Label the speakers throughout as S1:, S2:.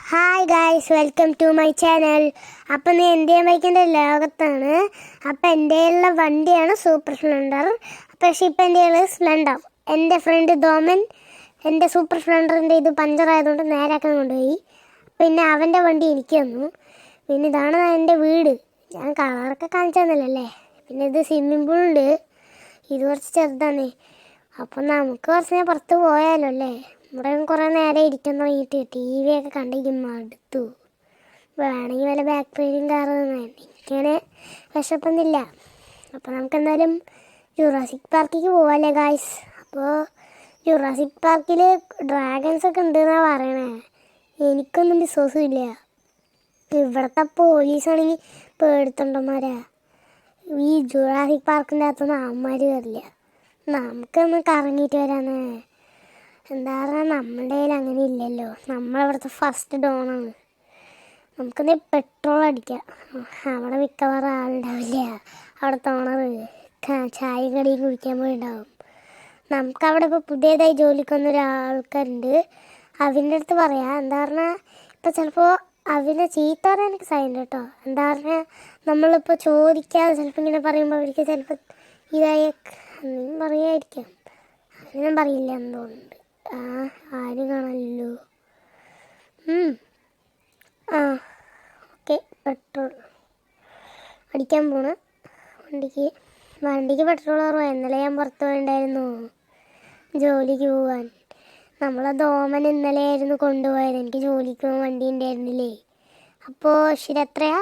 S1: Hi guys, welcome to my channel. അപ്പം നീ Indian ബൈക്കിൻ്റെ ലോകത്താണ്. അപ്പം എൻ്റെ ഉള്ള വണ്ടിയാണ് സൂപ്പർ സ്പ്ലെൻഡർ. പക്ഷേ ഇപ്പം എൻ്റെ ഉള്ളത് സ്പ്ലെൻഡർ. എൻ്റെ ഫ്രണ്ട് ധോമൻ എൻ്റെ സൂപ്പർ സ്പ്ലെൻഡറിൻ്റെ ഇത് പഞ്ചറായതുകൊണ്ട് നേരാക്കാൻ കൊണ്ടുപോയി. പിന്നെ അവൻ്റെ വണ്ടി എനിക്ക് തന്നു. പിന്നെ ഇതാണ് എൻ്റെ വീട്. ഞാൻ കളറൊക്കെ കാണിച്ചു തന്നല്ലേ. പിന്നെ ഇത് സ്വിമ്മിംഗ് പൂളുണ്ട്. ഇത് കുറച്ച് ചെറുതാണ്. അപ്പം നമുക്ക് കുറച്ച് നേരം പുറത്ത് പോയാലോ അല്ലേ. ഇവിടെ കുറേ നേരം ഇരിക്കാൻ തുടങ്ങിയിട്ട് ടി വി ഒക്കെ കണ്ടിരിക്കും മടുത്തു. വേണമെങ്കിൽ വല്ല ബാക്ക് പെയിനും കാറും എനിക്കങ്ങനെ വിശപ്പൊന്നുമില്ല. അപ്പോൾ നമുക്ക് എന്തായാലും ജുറാസിക് പാർക്കിലേക്ക് പോവാല്ലേ ഗായ്സ്. അപ്പോൾ ജുറാസിക് പാർക്കിൽ ഡ്രാഗൺസ് ഒക്കെ ഉണ്ടെന്നാണ് പറയണേ. എനിക്കൊന്നും വിശ്വാസമില്ല. ഇവിടുത്തെ പോലീസാണെങ്കിൽ പേടിത്തൊണ്ടന്മാരാ. ഈ ജുറാസിക് പാർക്കിൻ്റെ അകത്തൊന്നും അമ്മമാർ കയറില്ല. നമുക്കൊന്ന് കറങ്ങിയിട്ട് വരാന്ന്. എന്താ പറയുക, നമ്മുടെ കയ്യിൽ അങ്ങനെ ഇല്ലല്ലോ. നമ്മളിവിടുത്തെ ഫസ്റ്റ് ഡോണാണ്. നമുക്കെന്താ പെട്രോൾ അടിക്കാം. അവിടെ മിക്കവാറും ആളുണ്ടാവില്ല. അവിടുത്തെ ഓണർ ചായ കടിയും കുടിക്കാൻ പോയിണ്ടാവും. നമുക്കവിടെ ഇപ്പോൾ പുതിയതായി ജോലിക്ക് ഒരാൾക്കാരുണ്ട്. അവൻ്റെ അടുത്ത് പറയാം. എന്താ പറഞ്ഞാൽ ഇപ്പോൾ ചിലപ്പോൾ അവനെ ചീത്ത പറയാൻ എനിക്ക് സൈൻ കേട്ടോ. എന്താ പറഞ്ഞാൽ നമ്മളിപ്പോൾ ചോദിക്കാതെ ചിലപ്പോൾ ഇങ്ങനെ പറയുമ്പോൾ അവർക്ക് ചിലപ്പോൾ ഇതായ പറയുമായിരിക്കാം. ഞാൻ പറയില്ല എന്ന് തോന്നുന്നുണ്ട്. ആരും കാണല്ലോ. ഓക്കെ, പെട്രോൾ അടിക്കാൻ പോണ്. വണ്ടിക്ക് പെട്രോൾ കുറവാണ്. ഇന്നലെ ഞാൻ പുറത്ത് പോയിണ്ടായിരുന്നു ജോലിക്ക് പോകാൻ. നമ്മളെ ധോമൻ ഇന്നലെ ആയിരുന്നു കൊണ്ടുപോയത്. എനിക്ക് ജോലിക്ക് പോകാൻ വണ്ടി ഉണ്ടായിരുന്നില്ലേ. അപ്പോൾ ശരി, എത്രയാ?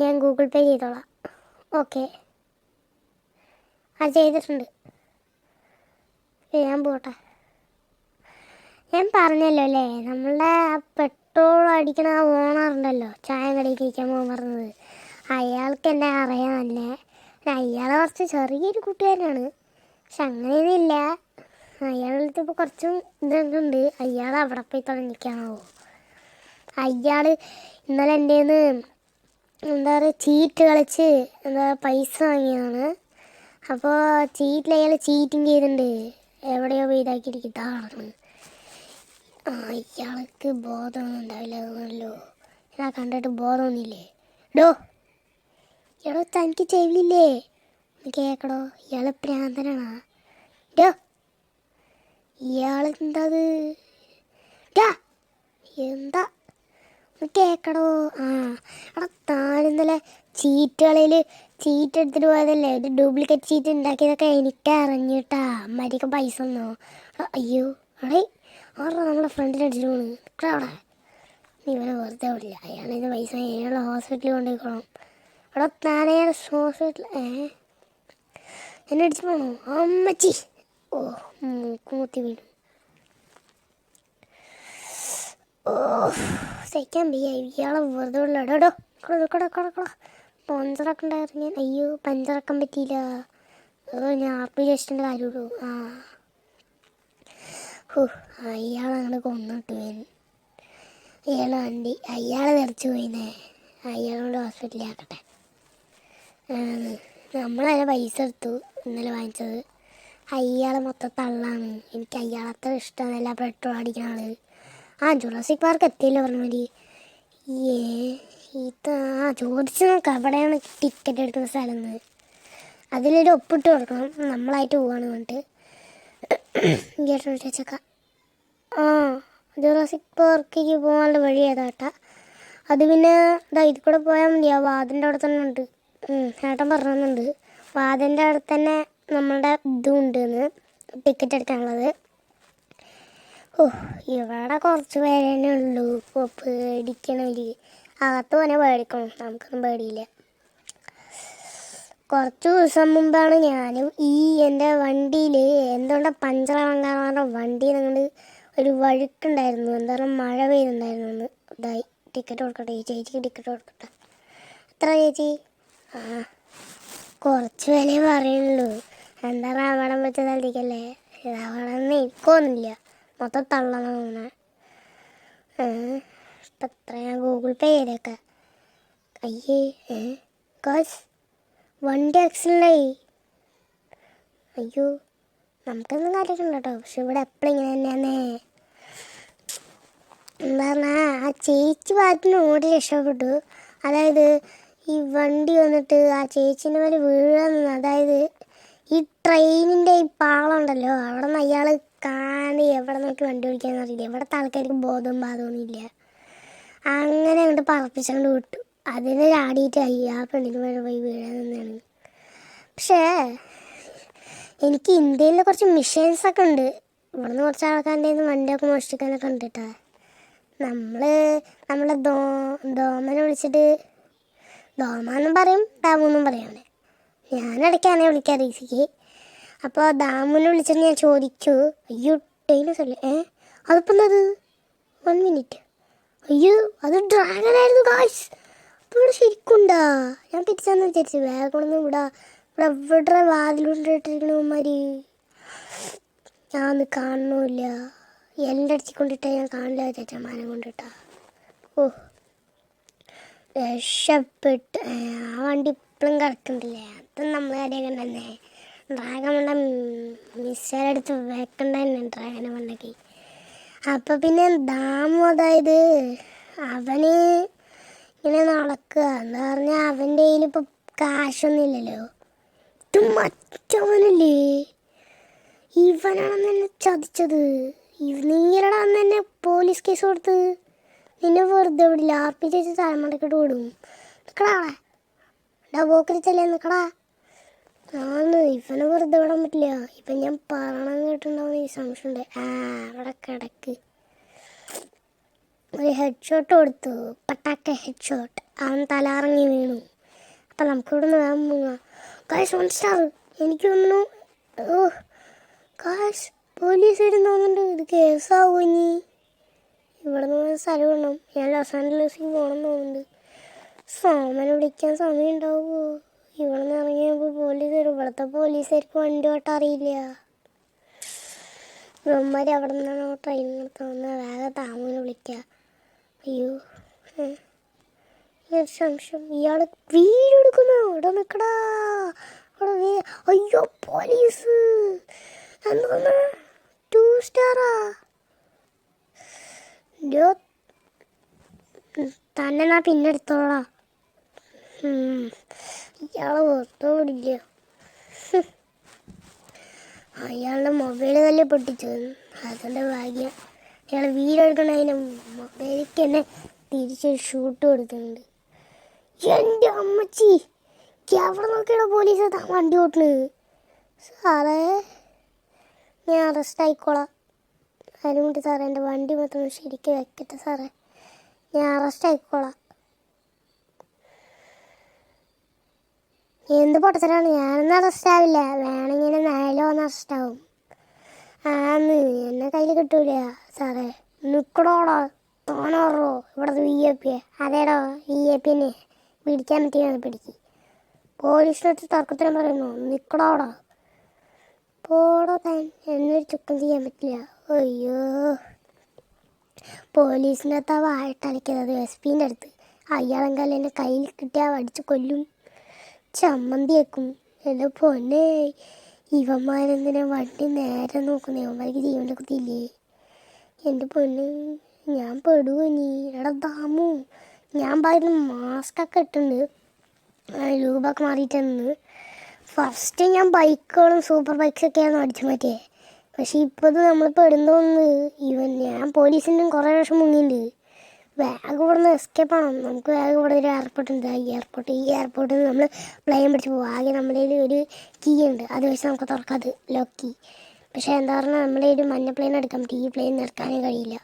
S1: ഞാൻ ഗൂഗിൾ പേ ചെയ്തോളാം. ഓക്കെ, ചെയ്തിട്ടുണ്ട്. ഞാൻ പോട്ടെ. ഞാൻ പറഞ്ഞല്ലോ അല്ലേ, നമ്മളുടെ ആ പെട്രോൾ അടിക്കണ ആ ഓണറുണ്ടല്ലോ, ചായ കടയിൽ കഴിക്കാൻ പോകാൻ പറഞ്ഞത്, അയാൾക്ക് എന്നെ അറിയാൻ തന്നെ. അയാൾ കുറച്ച് ചെറിയൊരു കൂട്ടുകാരനാണ്. പക്ഷെ അങ്ങനെയൊന്നുമില്ല. അയാളുടെ ഇപ്പോൾ കുറച്ചും ഇതൊക്കെ ഉണ്ട്. അയാൾ അവിടെ പോയി തുടങ്ങിക്കാണോ. അയാൾ ഇന്നലെ എൻ്റെ എന്താ പറയുക ചീറ്റ് കളിച്ച് പൈസ വാങ്ങിയതാണ്. അപ്പോൾ ചീറ്റിൽ അയാൾ ചീറ്റിങ് ചെയ്തിട്ടുണ്ട്. എവിടെയോ പോയി ഇതാക്കിയിരിക്കുന്നതാണ്. ഇയാൾക്ക് ബോധമൊന്നും ഉണ്ടാവില്ല തോന്നല്ലോ. ഞാൻ കണ്ടിട്ട് ബോധമൊന്നുമില്ലേ. ഇയാളോ തനിക്ക് ചെവിയില്ലേ? കേക്കടോ, ഇയാൾ പ്രാന്തനാണോ? ഇയാളെന്താത് എന്താ കേക്കടോ. എടാ, താനിന്നലെ ചീറ്റുകളിൽ ചീറ്റ് എടുത്തിട്ട് പോയതല്ലേ. ഒരു ഡ്യൂപ്ലിക്കേറ്റ് ചീറ്റ് ഉണ്ടാക്കിയതൊക്കെ എനിക്ക് അറിഞ്ഞിട്ടാ. അമ്മമാരിക്ക് പൈസ ഒന്നോ. അയ്യോ അടേ, ഓർമ്മ നമ്മളെ ഫ്രണ്ടിന് അടിച്ചിട്ട് പോണ്. അവിടെ ഇവനെ വെറുതെ വിടില്ല. അയാളിന് പൈസ അയാളെ ഹോസ്പിറ്റലിൽ കൊണ്ടുപോയിക്കോണം. അവിടെ താനയാൾ ഹോസ്പിറ്റൽ എന്നെ അടിച്ചു പോകണോ? അമ്മച്ചി മൂക്കുമുത്തി വീണു. സഹിക്കാൻ വയ്യ. ഇയാളെ വെറുതെ വിടില്ല. പഞ്ചറൊക്കെ ഉണ്ടായിരുന്നു ഞാൻ. അയ്യോ, പഞ്ചറക്കാൻ പറ്റിയില്ല. ഞാൻ ആർപ്പ് ജസ്റ്റിൻ്റെ കാര്യമുള്ളൂ. അയാളങ്ങനെ കൊന്നിട്ട് പോയി. അയാൾ തെറിച്ചു പോയിന്നേ. അയാളോട് ഹോസ്പിറ്റലിൽ ആക്കട്ടെ. നമ്മളതിനെ പൈസ എടുത്തു ഇന്നലെ വാങ്ങിച്ചത്. അയാൾ മൊത്തം തള്ളാണ്. എനിക്ക് അയാളത്ര ഇഷ്ടമല്ല പെട്രോൾ അടിക്കുന്ന ആൾ. ജുറാസിക് പാർക്ക് എത്തിയല്ലോ പറഞ്ഞ മതി. ചോദിച്ചു നോക്കാം എവിടെയാണ് ടിക്കറ്റ് എടുക്കുന്ന സ്ഥലം എന്ന്. അതിലൊരു ഒപ്പിട്ട് കൊടുക്കണം. നമ്മളായിട്ട് പോവാണ് പറഞ്ഞിട്ട് ചേച്ചക്ക. ജുറാസിക് പാർക്കിലേക്ക് പോകാനുള്ള വഴി ഏതാട്ടാ? അത് പിന്നെ ഇതിൽ കൂടെ പോയാൽ മതി. ആ വാതിൻ്റെ അവിടെ തന്നെ ഉണ്ട്. ചേട്ടൻ പറഞ്ഞിട്ടുണ്ട് വാതിൻ്റെ അവിടെ തന്നെ നമ്മളുടെ ഇതും ഉണ്ടെന്ന്, ടിക്കറ്റ് എടുക്കാനുള്ളത്. ഇവിടെ കുറച്ച് പേര് തന്നെ ഉള്ളൂ. ഇപ്പോൾ പേടിക്കണവർ അകത്ത് തന്നെ പേടിക്കണം. നമുക്കൊന്നും പേടിയില്ല. കുറച്ച് ദിവസം മുമ്പാണ് ഞാനും എൻ്റെ വണ്ടിയിൽ എന്തുകൊണ്ടാണ് പഞ്ചറാവാൻ കാരണം വണ്ടി നിങ്ങൾ ഒരു വഴുക്കുണ്ടായിരുന്നു. എന്താ പറയുക, മഴ പെയ്യുന്നുണ്ടായിരുന്നു. ഒന്ന് ഇതായി. ടിക്കറ്റ് കൊടുക്കട്ടെ ചേച്ചിക്ക്, ടിക്കറ്റ് കൊടുക്കട്ടെ. എത്ര ചേച്ചി? കുറച്ച് വിലയെ പറയുള്ളൂ. എന്താ പറയുക, അവിടം വെച്ച സ്ഥലത്തേക്കല്ലേ. അവിടെ നിന്ന് എനിക്കൊന്നുമില്ല. മൊത്തം തള്ളണം തോന്നണേ. എത്ര ഞാൻ ഗൂഗിൾ പേ ചെയ്തേക്കാം. അയ്യേ കാശ് വണ്ടി ആക്സിഡൻ്റായി. അയ്യോ, നമുക്കൊന്നും കാര്യമില്ല കേട്ടോ. പക്ഷെ ഇവിടെ എപ്പോഴും ഇങ്ങനെ തന്നെയാന്നേ. ചേച്ചി ഭാഗത്തുനിന്ന് ഓടി രക്ഷപ്പെട്ടു. അതായത് ഈ വണ്ടി വന്നിട്ട് ആ ചേച്ചീൻ്റെ മേലെ വീഴാൻ നിന്ന്. അതായത് ഈ ട്രെയിനിൻ്റെ ഈ പാളമുണ്ടല്ലോ, അവിടെ നിന്ന് അയാൾ എവിടെ നോക്കി വണ്ടി ഓടിക്കാന്ന് അറിയില്ല. ഇവിടുത്തെ ആൾക്കാർക്ക് ബോധവും ബാധമൊന്നുമില്ല. അങ്ങനെ അങ്ങോട്ട് പറപ്പിച്ചുകൊണ്ട് വിട്ടു. അതിന് ചാടിയിട്ടായി ആ പെണ്ണിന് മേലെ പോയി വീഴാൻ നിന്നാണ്. പക്ഷേ എനിക്ക് ഇന്ത്യയിൽ കുറച്ച് മിഷൻസൊക്കെ ഉണ്ട്. ഇവിടുന്ന് കുറച്ച് ആൾക്കാരുടെ വണ്ടിയൊക്കെ മോഷ്ടിക്കാനൊക്കെ ഉണ്ട് കേട്ടോ. നമ്മളെ ദോമനെ വിളിച്ചിട്ട് ദോമാന്നും പറയും ദാമുന്നും പറയും. ഞാനിടയ്ക്കാണ് വിളിക്കാൻ റീസിക്ക്. അപ്പോൾ ദാമുനെ വിളിച്ചിട്ട് ഞാൻ ചോദിച്ചു, അയ്യോ ടൈനസല്ലേ അതിപ്പം അത് 1 മിനിറ്റ്, അയ്യോ അത് ഡ്രാഗനായിരുന്നു ഗായ്സ്. അപ്പോൾ ഇവിടെ ശരിക്കുണ്ടാ? ഞാൻ തിരിച്ചാന്ന് വിചാരിച്ചു. വേഗം ഇവിടെ വാതിലുണ്ടിട്ടിരിക്കണമാര് ഞാൻ കാണുന്നില്ല. എൻ്റെ അടിച്ചിക്കൊണ്ടിട്ടാ ഞാൻ കാണില്ല ചേച്ചാ, മാനം കൊണ്ടിട്ടാ. ഓ രക്ഷപ്പെട്ട്. ആ വണ്ടി ഇപ്പോഴും കിടക്കണ്ടില്ലേ? അതും നമ്മൾ കാര്യമൊക്കെ തന്നെ. ഡ്രാഗൺ വണ്ട മിസ്സെടുത്ത് വെക്കണ്ട തന്നെ ഡ്രാഗനെ വണ്ടക്ക്. അപ്പം പിന്നെ ദാമു അതായത് അവന് ഇങ്ങനെ നടക്കുക. എന്താ പറഞ്ഞാൽ അവൻ്റെ കയ്യിലിപ്പോൾ കാശൊന്നുമില്ലല്ലോ. ഇത് മറ്റവനല്ലേ, ഇവനാണെന്ന് എന്നെ ചതിച്ചത്. നീരടാന്ന് തന്നെ പോലീസ് കേസ് കൊടുത്ത് നിന്നെ വെറുതെ വിടില്ല. ആർപ്പിച്ച് തലമുടക്കിട്ട് വിടും. നിൽക്കടാ പോക്കരിച്ചല്ലേ, നിൽക്കടാ. ഇവനെ വെറുതെ വിടാൻ പറ്റില്ല. ഇപ്പം ഞാൻ പറയണം കേട്ടിട്ടുണ്ടാവുന്ന ഈ സംശയമുണ്ട്. അവിടെ കിടക്ക്. ഒരു ഹെഡ് ഷോട്ട് കൊടുത്തു, പട്ടാക്ക ഹെഡ് ഷോട്ട്. അവൻ തലറങ്ങി വീണു. അപ്പം നമുക്കിവിടെ നിന്ന് വേഗം പോകാം. കാശ് 1 സ്റ്റാർ. എനിക്ക് തോന്നുന്നു കാശ് പോലീസ് വരുന്ന തോന്നുന്നുണ്ട്. ഇത് കേസാവും. ഇനി ഇവിടെ നിന്ന് സ്ഥലം വേണം. ഞാൻ ലോസ് ആഞ്ചലസിൽ പോകണം തോന്നുന്നുണ്ട്. സോമനെ വിളിക്കാൻ സമയം ഉണ്ടാവുമോ? ഇവിടെ നിന്ന് ഇറങ്ങിയപ്പോൾ പോലീസ് വരും. ഇവിടുത്തെ പോലീസുകാർക്ക് വണ്ടി ഓട്ടം അറിയില്ല. ഇവന്മാർ അവിടെ നിന്നാണ് ട്രെയിൻ തോന്നുന്നത്. വേഗം താമൂനെ വിളിക്കുക. അയ്യോ സംശയം. ഇയാൾ വീഡിയോ എടുക്കുന്നു. ഇവിടെ നിൽക്കടാ. അവിടെ അയ്യോ പോലീസ് എന്തോന്ന് 2 സ്റ്റാറാ. തന്നെ ഞാൻ പിന്നെ എടുത്തോളാം. ഇയാളെ ഓർത്തോടില്ല. അയാളുടെ മൊബൈൽ തന്നെ പൊട്ടിച്ചു. അതിൻ്റെ ഭാഗ്യം. അയാൾ വീഡിയോ എടുക്കണതിന് മൊബൈലിലേക്ക് തന്നെ തിരിച്ച് ഷൂട്ട് കൊടുക്കുന്നുണ്ട്. എൻ്റെ അമ്മച്ചി എവിടെ നോക്കിയാണ് പോലീസ് വണ്ടി ഓട്ടുന്നത്? സാറേ ഞാൻ അറസ്റ്റ് ആയിക്കോളാം. അതിനുവേണ്ടി സാറേ എൻ്റെ വണ്ടി മാത്രം ശരിക്കും വെക്കട്ടെ സാറേ. ഞാൻ അറസ്റ്റ് ആയിക്കോളാം. എന്ത് പൊട്ടത്തരാണ്? ഞാനൊന്നും അറസ്റ്റ് ആവില്ല. വേണമെങ്കിൽ നേരെ വന്ന് അറസ്റ്റ് ആവും. എന്നെ കയ്യിൽ കിട്ടൂല സാറേ. നിൽക്കണോടോ തോന്നോറോ ഇവിടുത്തെ VIP. അതേടോ VIP തന്നെ. പിടിക്കാൻ പറ്റിയാണ് പിടിക്ക്. പോലീസിനടുത്ത് തർക്കത്തിനും പറയുന്നു. നിൽക്കണോടോ പോടോ താൻ. എന്നൊരു ചുക്കം ചെയ്യാൻ പറ്റില്ല. അയ്യോ പോലീസിൻ്റെ അടുത്ത് വായിട്ടലക്കുന്നത് SP-ൻ്റെ അടുത്ത്. അയാളെങ്കാലും എൻ്റെ കയ്യിൽ കിട്ടിയാൽ അടിച്ച് കൊല്ലും, ചമ്മന്തി വെക്കും. എൻ്റെ പൊന്നെ ഇവന്മാരെന്തിനാ വണ്ടി നേരെ നോക്കുന്നത്? ഇവന്മാർക്ക് ജീവൻ്റെ കുത്തിയില്ലേ? എൻ്റെ പൊന്ന് ഞാൻ പെടുവോ നീ? എടാ ദാമു, ഞാൻ പറയുന്ന മാസ്കൊക്കെ ഇട്ടുണ്ട്. രൂപൊക്കെ മാറിയിട്ടെന്ന്. ഫസ്റ്റ് ഞാൻ ബൈക്കുകളും സൂപ്പർ ബൈക്സൊക്കെയാണ് അടിച്ചു മാറ്റിയത്. പക്ഷേ ഇപ്പോൾ നമ്മൾ പെടുന്നോന്ന് ഞാൻ പോലീസിൻ്റെ കുറേ വർഷം മുങ്ങിയിട്ടുണ്ട്. വേഗം ഇവിടെ നിന്ന് എസ്കേപ്പ് ആണോ? നമുക്ക് വേഗം ഇവിടെ ഒരു എയർപോർട്ടുണ്ട്. ഈ എയർപോർട്ടിൽ നിന്ന് നമ്മൾ പ്ലെയിൻ പിടിച്ച് പോകും. ആകെ നമ്മുടെ കയ്യിൽ ഒരു കീ ഉണ്ട്. അത് വെച്ച് നമുക്ക് തുറക്കാം. അത് ലോക്ക് കീ. പക്ഷേ എന്താ പറഞ്ഞാൽ നമ്മുടെ ഒരു മഞ്ഞ പ്ലെയിൻ എടുക്കാൻ പറ്റും. ഈ പ്ലെയിൻ നിറക്കാനേ കഴിയില്ല.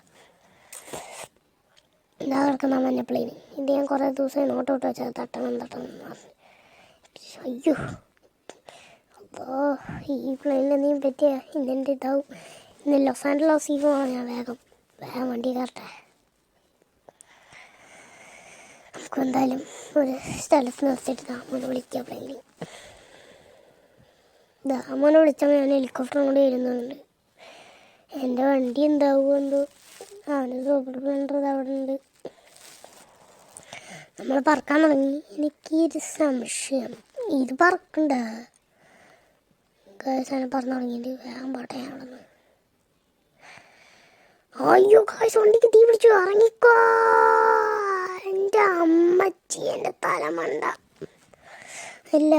S1: എന്താ തുറക്കുന്ന മഞ്ഞ പ്ലെയിൻ? ഇത് ഞാൻ കുറേ ദിവസമായി നോട്ടോട്ട് വെച്ചാൽ തട്ടണം പറഞ്ഞു. അയ്യോ അപ്പോൾ ഈ പ്ലെയിനിൽ എന്തെങ്കിലും പറ്റിയ ഇന്നെൻ്റെ ഇതാവും. ഇന്ന് ലോസ് ആഞ്ചലസിൽ പോകാൻ ഞാൻ വേഗം വണ്ടി കയറട്ടെ. നമുക്ക് എന്തായാലും ഒരു സ്ഥലത്ത് നിർത്തിയിട്ട് ദാമോനെ വിളിക്കാം. പ്ലെയിനിൽ ദാമോനെ വിളിച്ചാൽ ഞാൻ ഹെലികോപ്റ്ററും കൂടി വരുന്നുണ്ട്. എൻ്റെ വണ്ടി എന്താവുമോ എന്തോ. അവന് സൂപ്പർ സ്പ്ലെൻഡർ അവിടെ ഉണ്ട്. നമ്മൾ പറക്കാൻ തുടങ്ങി. എനിക്കൊരു സംശയം, ഇത് പറക്കണ്ട സാധനം പറഞ്ഞു തുടങ്ങിയിട്ട് വേഗം പോട്ടെ അവിടെ നിന്ന്. അയ്യോ ഗായ്സ് വണ്ടിക്ക് തീ പിടിച്ചു, ഇറങ്ങിക്കോ. എൻ്റെ അമ്മച്ചി, എൻ്റെ തലമണ്ട. ഇല്ല,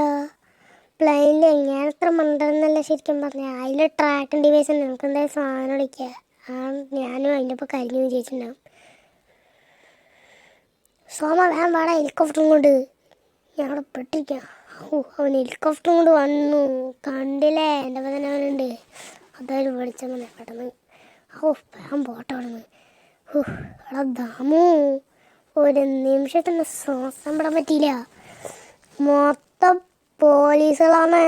S1: പ്ലെയിനിൽ ഞാൻ അത്ര മണ്ടെന്നല്ല ശരിക്കും പറഞ്ഞാൽ. അതിൽ ട്രാക്കിംഗ് ഡിവൈസ് ഉണ്ട്, നമുക്ക് എന്തായാലും സാധനം വിളിക്കുക. ഞാനും അതിൻ്റെ ഒപ്പം കരിഞ്ഞു വിജയിച്ചിട്ടുണ്ടാവും. സോമ വേഗം പാടാ ഹെലികോപ്റ്ററും കൊണ്ട്. ഞങ്ങളെ പെട്ടിരിക്കാം. അവൻ ഹെലികോപ്റ്ററും കൊണ്ട് വന്നു, കണ്ടില്ലേ? എൻ്റെ ഒപ്പം തന്നെ അവനുണ്ട്. അതായത് വിളിച്ചാൽ മതി പെട്ടെന്ന്. വേഗം പോട്ടെ അവിടെ നിന്ന്. എടാ ദാമു, ഒരു നിമിഷത്തിന് ശ്വാസം വിടാൻ പറ്റിയില്ല. മൊത്തം പോലീസുകളാണ്.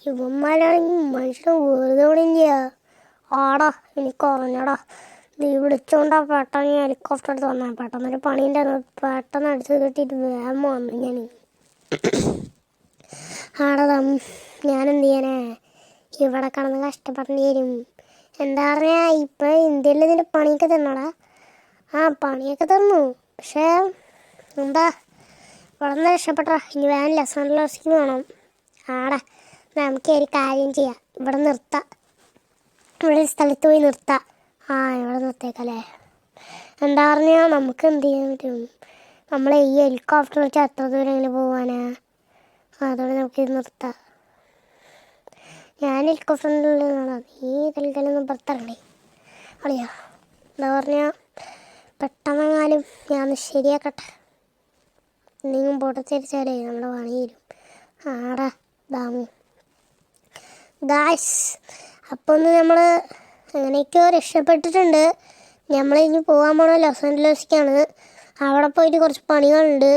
S1: ഇവന്മാരാണെങ്കിൽ മനുഷ്യനെ വെറുതെ വിടില്ല. ആടാ എനിക്ക് ഉറങ്ങടാ. നീ വിളിച്ചോണ്ടാ പെട്ടെന്ന് ഹെലികോപ്റ്റർ എടുത്ത് വന്നാൽ പെട്ടെന്നൊരു പണീൻ്റെ പെട്ടെന്ന് അടിച്ച് കിട്ടിയിട്ട് വേഗം വന്നു ഞാൻ. ആടാ ഞാനെന്ത് ചെയ്യാനേ, ഇവിടെ കിടന്ന് കഷ്ടപ്പെടേണ്ടി വരും. എന്താ പറഞ്ഞാൽ ഇപ്പം ഇന്ത്യയിൽ ഇതിൻ്റെ പണിയൊക്കെ തന്നോടാ. പണിയൊക്കെ തന്നു, പക്ഷേ എന്താ ഇവിടെ നിന്ന് രക്ഷപ്പെട്ടാ. ഇനി വേണം ലെസൺ ലോസിക്ക് വേണം. ആടാ നമുക്ക് ഒരു കാര്യം ചെയ്യാം, ഇവിടെ നിർത്താം. ഇവിടെ സ്ഥലത്ത് പോയി നിർത്താം. ഇവിടെ നിർത്തേക്കല്ലേ. എന്താ പറഞ്ഞാൽ നമുക്ക് എന്ത് ചെയ്യാൻ പറ്റും, നമ്മളെ ഈ ഹെലികോപ്റ്റർ വെച്ച് എത്ര ദൂരം എങ്ങനെ പോകാനാ. അതോടെ നമുക്കിത് നിർത്താം. ഞാൻ ഹെലികോപ്റ്ററിനുള്ളതാണ്, നീ തൽക്കാലൊന്നും പുറത്തിറങ്ങണേ അളിയാ. എന്താ പറഞ്ഞാൽ പെട്ടെന്നെങ്ങാനും ഞാൻ ശരിയാക്കട്ടെ. എന്തെങ്കിലും പൊട്ടത്തിരിച്ചാലേ നമ്മുടെ പണി തരും. ആടാ ദാമു ഗായ്സ്, അപ്പോൾ ഒന്ന് നമ്മൾ അങ്ങനെയൊക്കെയോ രക്ഷപ്പെട്ടിട്ടുണ്ട്. നമ്മളിനി പോകാൻ പോണ ലോസ് ആഞ്ചലസിലേക്കാണ്. അവിടെ പോയിട്ട് കുറച്ച് പണികളുണ്ട്.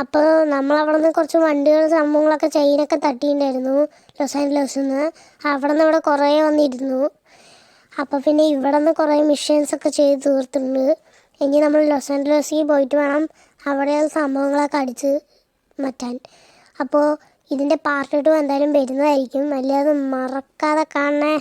S1: അപ്പോൾ നമ്മളവിടെ നിന്ന് കുറച്ച് വണ്ടികൾ സംഭവങ്ങളൊക്കെ ചെയിനൊക്കെ തട്ടിയിട്ടുണ്ടായിരുന്നു ലോസ് ആഞ്ചലസിൽ നിന്ന്. അവിടെ നിന്ന് ഇവിടെ കുറേ വന്നിരുന്നു. അപ്പോൾ പിന്നെ ഇവിടെ നിന്ന് കുറേ മിഷൻസൊക്കെ ചെയ്ത് തീർത്തിട്ടുണ്ട്. ഇനി നമ്മൾ ലോസ് ആഞ്ചലസിൽ പോയിട്ട് വേണം അവിടെ സംഭവങ്ങളൊക്കെ അടിച്ച് മാറ്റാൻ. അപ്പോൾ ഇതിൻ്റെ പാർട്ട് 2 എന്തായാലും വരുന്നതായിരിക്കും. അല്ലാതെ മറക്കാതെ കാണണേ.